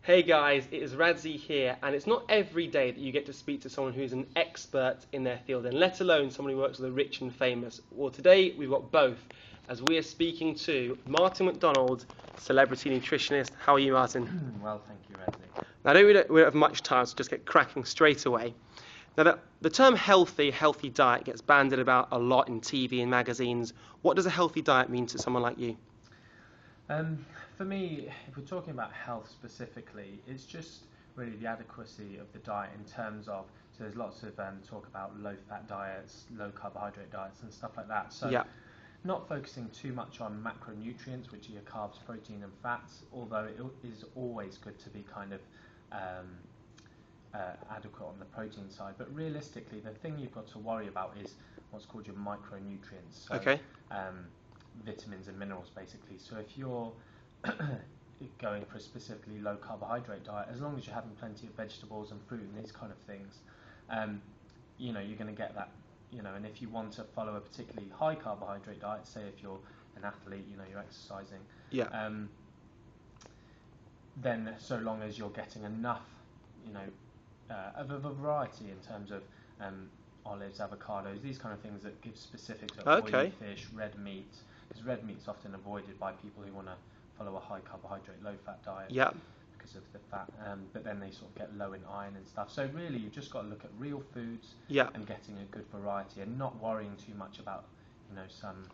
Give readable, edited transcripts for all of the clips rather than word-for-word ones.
Hey guys, it is Radzi here, and it's not every day that you get to speak to someone who's an expert in their field, and let alone someone who works with the rich and famous. Well, today we've got both, as we are speaking to Martin MacDonald, Celebrity Nutritionist. How are you, Martin? Well, thank you, Radzi. Now, we don't have much time, so just get cracking straight away. Now, the term healthy diet gets bandied about a lot in TV and magazines. What does a healthy diet mean to someone like you? For me, if we're talking about health specifically, it's just really the adequacy of the diet in terms of, so there's lots of talk about low-fat diets, low-carbohydrate diets and stuff like that. So not focusing too much on macronutrients, which are your carbs, protein and fats, although it is always good to be kind of adequate on the protein side. But realistically, the thing you've got to worry about is what's called your micronutrients. So, vitamins and minerals, basically. So if you're going for a specifically low carbohydrate diet, as long as you're having plenty of vegetables and fruit and these kind of things, you're going to get that. And if you want to follow a particularly high carbohydrate diet, say if you're an athlete, you're exercising, then so long as you're getting enough, of a variety in terms of olives, avocados, these kind of things that give specifics of oily fish, red meat, because red meat's often avoided by people who want to follow a high carbohydrate, low fat diet because of the fat, but then they sort of get low in iron and stuff. So really you've just got to look at real foods and getting a good variety and not worrying too much about some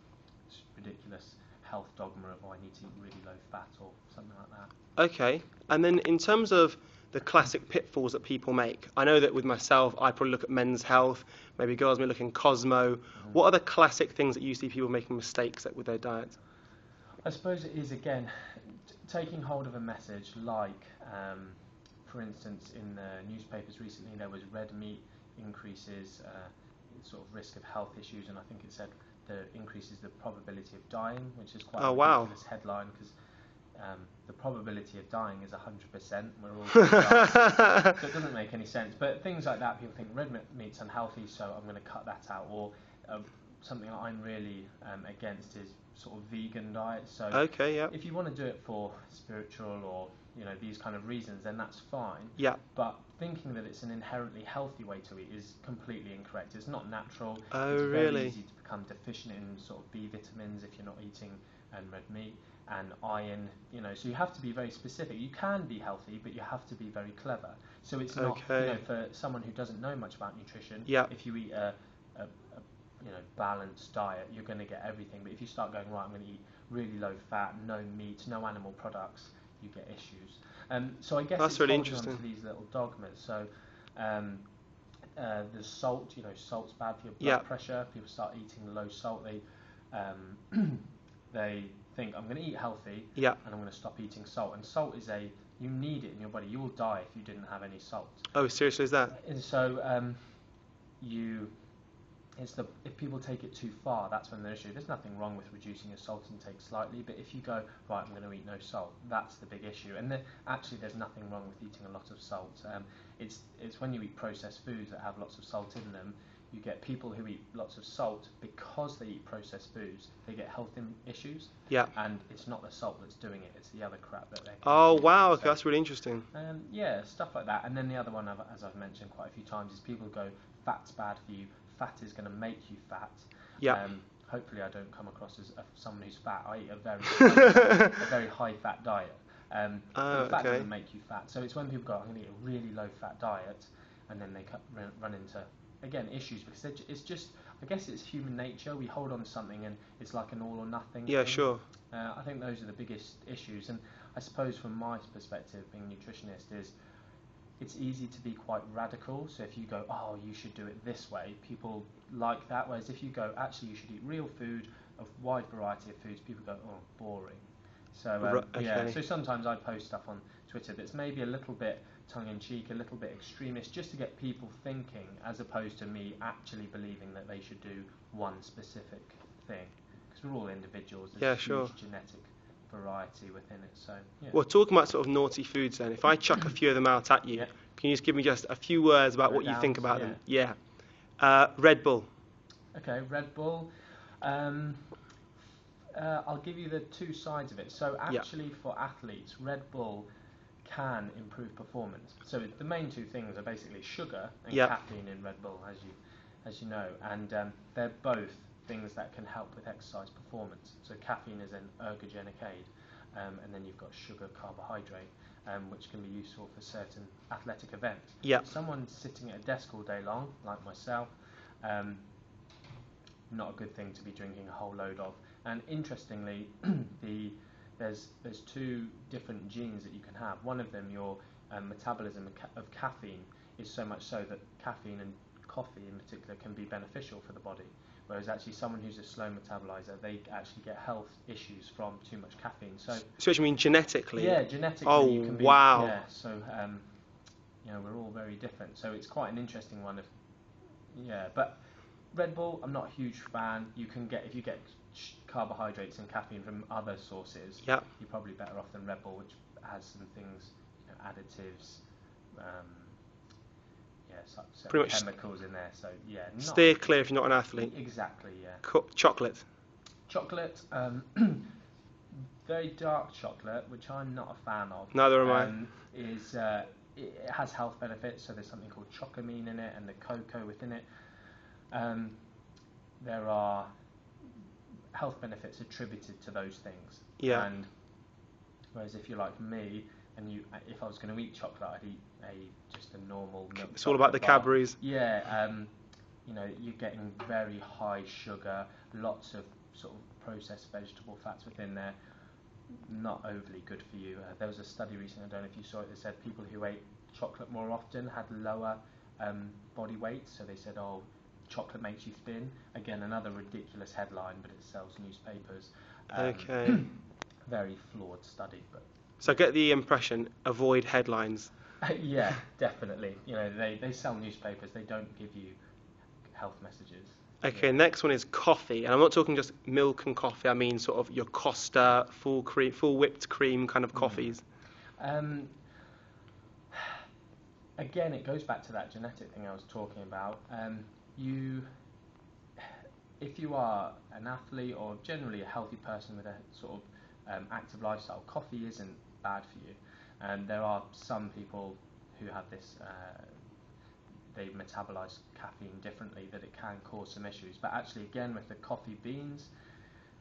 ridiculous health dogma of I need to eat really low fat or something like that. Okay, and then in terms of the classic pitfalls that people make, I know that with myself I probably look at Men's Health, maybe girls may look in Cosmo. What are the classic things that you see people making mistakes at with their diets? I suppose it is, again, taking hold of a message like, for instance, in the newspapers recently there was red meat increases sort of risk of health issues, and I think it said that increases the probability of dying, which is quite a ridiculous headline, because the probability of dying is 100%. We're all going to die. So it doesn't make any sense. But things like that, people think red meat's unhealthy, so I'm going to cut that out. Or something that I'm really against is sort of vegan diets. So if you want to do it for spiritual or these kind of reasons, then that's fine. But thinking that it's an inherently healthy way to eat is completely incorrect. It's not natural. It's very easy to become deficient in sort of B vitamins if you're not eating red meat, and iron, so you have to be very specific. You can be healthy, but you have to be very clever. So it's not, for someone who doesn't know much about nutrition, if you eat a balanced diet, you're going to get everything. But if you start going, right, I'm going to eat really low fat, no meat, no animal products, you get issues. So I guess that's it's really holding interesting. on to these little dogmas. So the salt, salt's bad for your blood pressure. People start eating low salt. They think, I'm going to eat healthy and I'm going to stop eating salt. And salt is you need it in your body. You will die if you didn't have any salt. Oh, seriously, is that? And so if people take it too far, that's when the issue. There's nothing wrong with reducing your salt intake slightly, but if you go, right, I'm going to eat no salt, that's the big issue. And actually there's nothing wrong with eating a lot of salt. It's when you eat processed foods that have lots of salt in them, you get people who eat lots of salt because they eat processed foods, they get health issues. And it's not the salt that's doing it, it's the other crap that they're consuming. Oh, wow, okay, that's really interesting. Stuff like that. And then the other one, as I've mentioned quite a few times, is people go, fat's bad for you, fat is going to make you fat. Hopefully I don't come across as someone who's fat. I eat a very high fat diet. Fat doesn't make you fat. So it's when people go, I'm going to eat a really low fat diet, and then they run into, again, issues, because it's just, I guess it's human nature. We hold on to something and it's like an all or nothing thing. I think those are the biggest issues. And I suppose from my perspective, being a nutritionist, is it's easy to be quite radical. So if you go, oh, you should do it this way, people like that. Whereas if you go, actually, you should eat real food, a wide variety of foods, people go, oh, boring. So so sometimes I post stuff on Twitter that's maybe a little bit tongue-in-cheek, a little bit extremist, just to get people thinking, as opposed to me actually believing that they should do one specific thing. Because we're all individuals. There's huge genetic variety within it. So Well, talking about sort of naughty foods then, if I chuck a few of them out at you, can you just give me just a few words about what you think about them? Red Bull. Okay, Red Bull. I'll give you the two sides of it. So actually for athletes, Red Bull can improve performance. So the main two things are basically sugar and Yep. caffeine in Red Bull, as you know, and they're both things that can help with exercise performance. So caffeine is an ergogenic aid, and then you've got sugar, carbohydrate, which can be useful for certain athletic events. Yep. Someone sitting at a desk all day long, like myself, not a good thing to be drinking a whole load of. And interestingly, there's two different genes that you can have. One of them, your metabolism of caffeine, is so much so that caffeine and coffee in particular can be beneficial for the body. Whereas actually someone who's a slow metabolizer, they actually get health issues from too much caffeine. So what you mean genetically? Yeah, genetically. Oh, you can be, wow. Yeah, so we're all very different. So it's quite an interesting one. But Red Bull, I'm not a huge fan. If you get carbohydrates and caffeine from other sources, Yep. you're probably better off than Red Bull, which has some things, additives, Pretty much chemicals in there. So yeah, steer clear if you're not an athlete. Exactly, yeah. Chocolate. Chocolate, very dark chocolate, which I'm not a fan of. Neither am I. It has health benefits. So there's something called chocomine in it, and the cocoa within it. There are health benefits attributed to those things. Yeah. And whereas if you're like me, and if I was going to eat chocolate, I'd eat just a normal milk. It's all about the bar. Cadbury's. Yeah. You're getting very high sugar, lots of sort of processed vegetable fats within there. Not overly good for you. There was a study recently, I don't know if you saw it, that said people who ate chocolate more often had lower body weight. So they said, oh, chocolate makes you thin. Again, another ridiculous headline, but it sells newspapers. Okay. Very flawed study, but. So I get the impression, avoid headlines. Yeah, definitely. They sell newspapers. They don't give you health messages. Okay, Yeah. Next one is coffee, and I'm not talking just milk and coffee. I mean sort of your Costa, full whipped cream kind of coffees. Again, it goes back to that genetic thing I was talking about. If you are an athlete or generally a healthy person with a sort of active lifestyle, coffee isn't bad for you. And there are some people who have this, they metabolize caffeine differently, that it can cause some issues. But actually, again, with the coffee beans,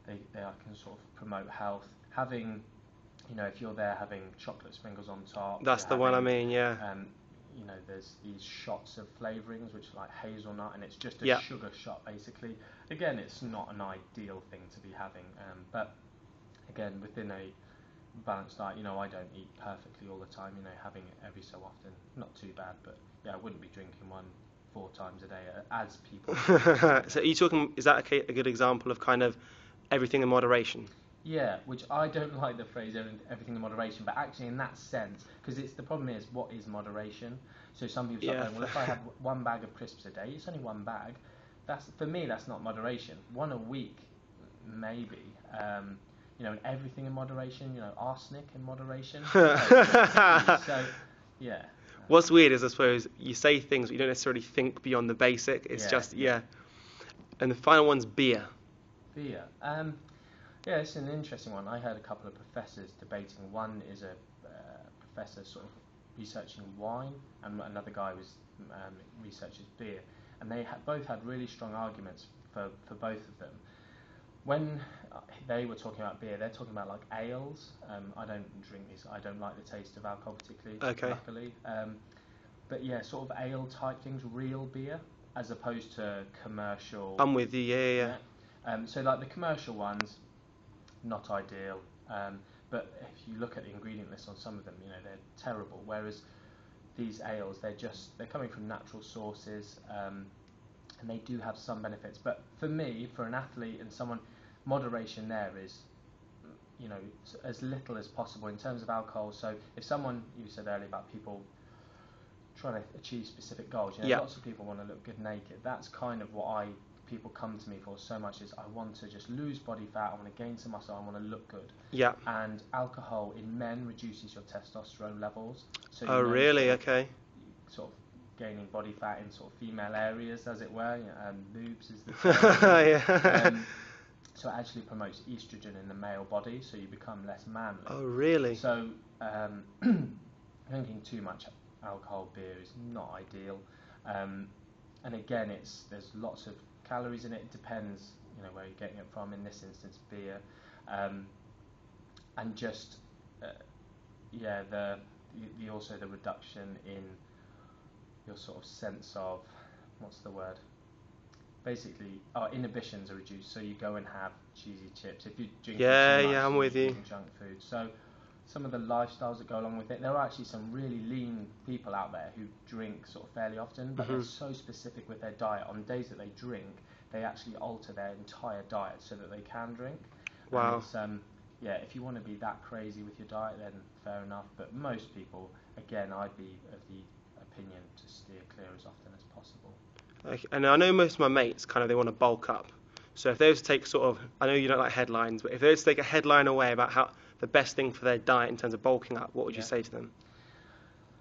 they can sort of promote health. Having, if you're there having chocolate sprinkles on top. That's the one I mean, yeah. There's these shots of flavourings, which are like hazelnut, and it's just a sugar shot, basically. Again, it's not an ideal thing to be having. But again, within a balanced diet, I don't eat perfectly all the time, having it every so often, not too bad, but yeah, I wouldn't be drinking one 4 times a day as people. So are you talking, is that a good example of kind of everything in moderation? Yeah, which I don't like the phrase everything in moderation, but actually in that sense, because the problem is, what is moderation? So some people start going, well, if I have 1 bag of crisps a day, it's only 1 bag. For me, that's not moderation. 1 a week, maybe. And everything in moderation, arsenic in moderation. So, yeah. What's weird is, I suppose, you say things but you don't necessarily think beyond the basic. It's And the final one's beer. Beer. Yeah, it's an interesting one. I heard a couple of professors debating. One is a professor sort of researching wine, and another guy was researches beer. And they both had really strong arguments for both of them. When they were talking about beer, they're talking about like ales. I don't drink these. I don't like the taste of alcohol particularly, luckily. But yeah, sort of ale type things, real beer, as opposed to commercial. I'm with you, yeah. So like the commercial ones, not ideal. But if you look at the ingredient list on some of them, they're terrible. Whereas these ales, they're coming from natural sources. And they do have some benefits, but for me, for an athlete and someone, moderation there is, as little as possible in terms of alcohol. So if someone, you said earlier about people trying to achieve specific goals, lots of people want to look good naked. That's kind of what people come to me for so much, is I want to just lose body fat, I want to gain some muscle, I want to look good. Yeah. And alcohol in men reduces your testosterone levels. So really? Okay. Sort of gaining body fat in sort of female areas, as it were, boobs is the term. So it actually promotes estrogen in the male body, so you become less manly. Oh, really? So drinking too much alcohol, beer is not ideal. And again, there's lots of calories in it. It depends, where you're getting it from. In this instance, beer, and just also the reduction in your sort of sense of, what's the word? Basically, inhibitions are reduced. So you go and have cheesy chips if you drink too much. I'm with you. Junk food. So some of the lifestyles that go along with it. There are actually some really lean people out there who drink sort of fairly often, but they're so specific with their diet. On days that they drink, they actually alter their entire diet so that they can drink. Wow. And it's, if you want to be that crazy with your diet, then fair enough. But most people, again, I'd be of the opinion to steer clear as often as possible. Okay. And I know most of my mates they want to bulk up. So if they were to take I know you don't like headlines, but if they were to take a headline away about how the best thing for their diet in terms of bulking up, what would you say to them?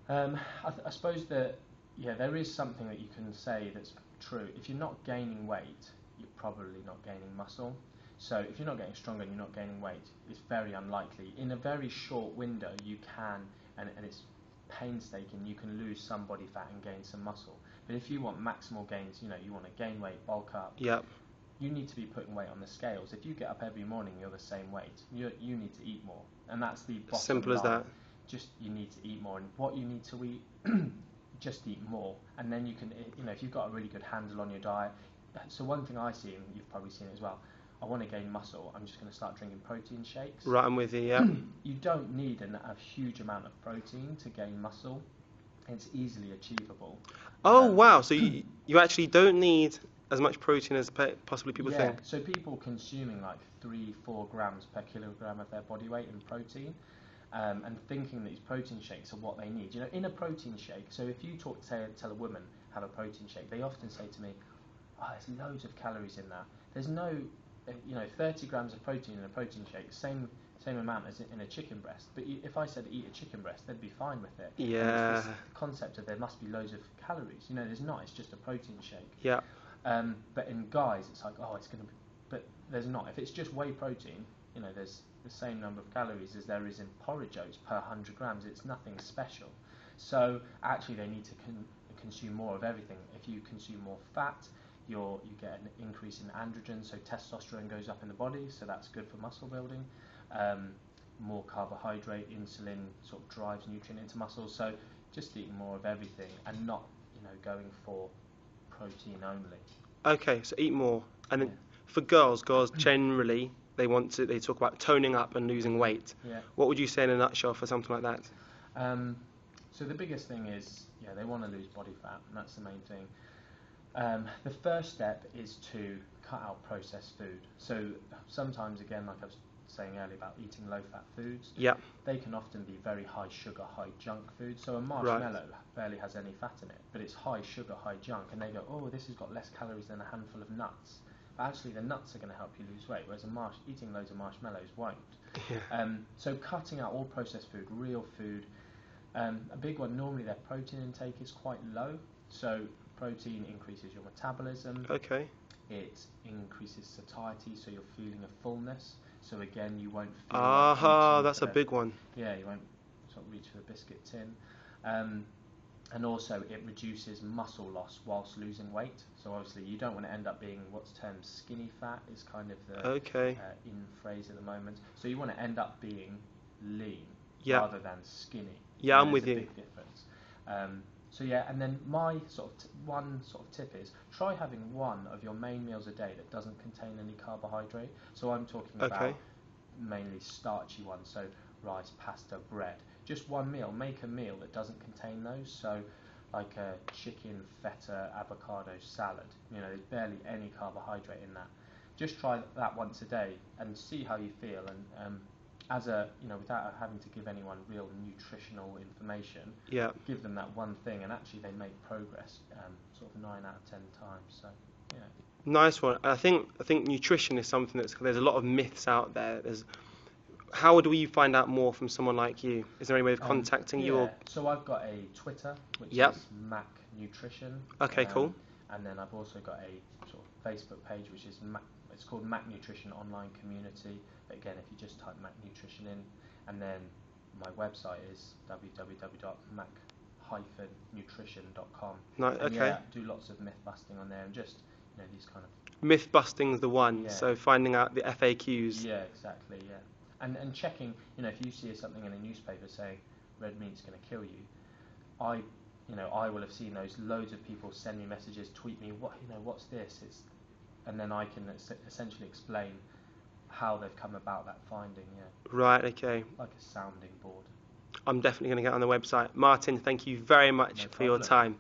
I suppose that, there is something that you can say that's true. If you're not gaining weight, you're probably not gaining muscle. So if you're not getting stronger and you're not gaining weight, it's very unlikely. In a very short window, you can, and it's painstaking, you can lose some body fat and gain some muscle. But if you want maximal gains, you want to gain weight, bulk up, you need to be putting weight on the scales. If you get up every morning, you're the same weight. You need to eat more, and that's the bottom Simple as line. that. Just you need to eat more, and what you need to eat, just eat more, and then you can, if you've got a really good handle on your diet. So one thing I see, and you've probably seen it as well, I want to gain muscle, I'm just going to start drinking protein shakes. Right, I'm with you. Yeah. You don't need a huge amount of protein to gain muscle. It's easily achievable. Oh wow! So you actually don't need as much protein as possibly people think. So people consuming like 3-4 grams per kilogram of their body weight in protein, and thinking that these protein shakes are what they need. In a protein shake, so if you tell a woman have a protein shake, they often say to me, there's loads of calories in that. There's no, 30 grams of protein in a protein shake, same amount as in a chicken breast. But if I said eat a chicken breast, they'd be fine with it. Yeah. And it's this concept of there must be loads of calories. There's not. It's just a protein shake. Yeah. But in guys, it's like, it's going to be... But there's not. If it's just whey protein, there's the same number of calories as there is in porridge oats per 100 grams. It's nothing special. So actually they need to consume more of everything. If you consume more fat, you get an increase in androgen, so testosterone goes up in the body, so that's good for muscle building. More carbohydrate, insulin sort of drives nutrient into muscles. So just eating more of everything and not, going for protein only. Okay, so eat more. And then for girls generally they talk about toning up and losing weight. Yeah. What would you say in a nutshell for something like that? So the biggest thing is, they want to lose body fat, and that's the main thing. The first step is to cut out processed food. So sometimes, again, like I was saying earlier about eating low-fat foods, they can often be very high sugar, high junk food. So a marshmallow barely has any fat in it, but it's high sugar, high junk, and they go, this has got less calories than a handful of nuts. But actually, the nuts are going to help you lose weight, whereas eating loads of marshmallows won't. So cutting out all processed food, real food. A big one, normally their protein intake is quite low. So protein increases your metabolism. Okay. It increases satiety, so you're feeling a fullness. So again, you won't feel that's a big one. Yeah, you won't sort of reach for the biscuit tin. And also it reduces muscle loss whilst losing weight. So obviously you don't want to end up being what's termed skinny fat, is kind of the in phrase at the moment. So you want to end up being lean rather than skinny. Yeah, I'm with you. There's a big difference. And then my one tip is try having one of your main meals a day that doesn't contain any carbohydrate. So I'm talking about mainly starchy ones, so rice, pasta, bread. Just one meal. Make a meal that doesn't contain those. So like a chicken, feta, avocado salad. There's barely any carbohydrate in that. Just try that once a day and see how you feel. And without having to give anyone real nutritional information, give them that one thing, and actually they make progress, sort of 9 out of 10 times. So, Nice one. I think nutrition is something there's a lot of myths out there. How do we find out more from someone like you? Is there any way of contacting you? Or? So I've got a Twitter, which is Mac Nutrition. Okay, cool. And then I've also got a sort of Facebook page, which is it's called Mac Nutrition Online Community. But again, if you just type Mac Nutrition in, and then my website is www.mac-nutrition.com. No, and okay. yeah, do lots of myth busting on there, and just these kind of Myth busting's the one. Yeah. So finding out the FAQs. yeah, exactly, yeah, and checking. If you see something in a newspaper saying red meat's going to kill you, I will have seen those. Loads of people send me messages, tweet me, what's this? And then I can essentially explain how they've come about that finding. Yeah. Right. Okay. Like a sounding board. I'm definitely going to get on the website. Martin, thank you very much for your time.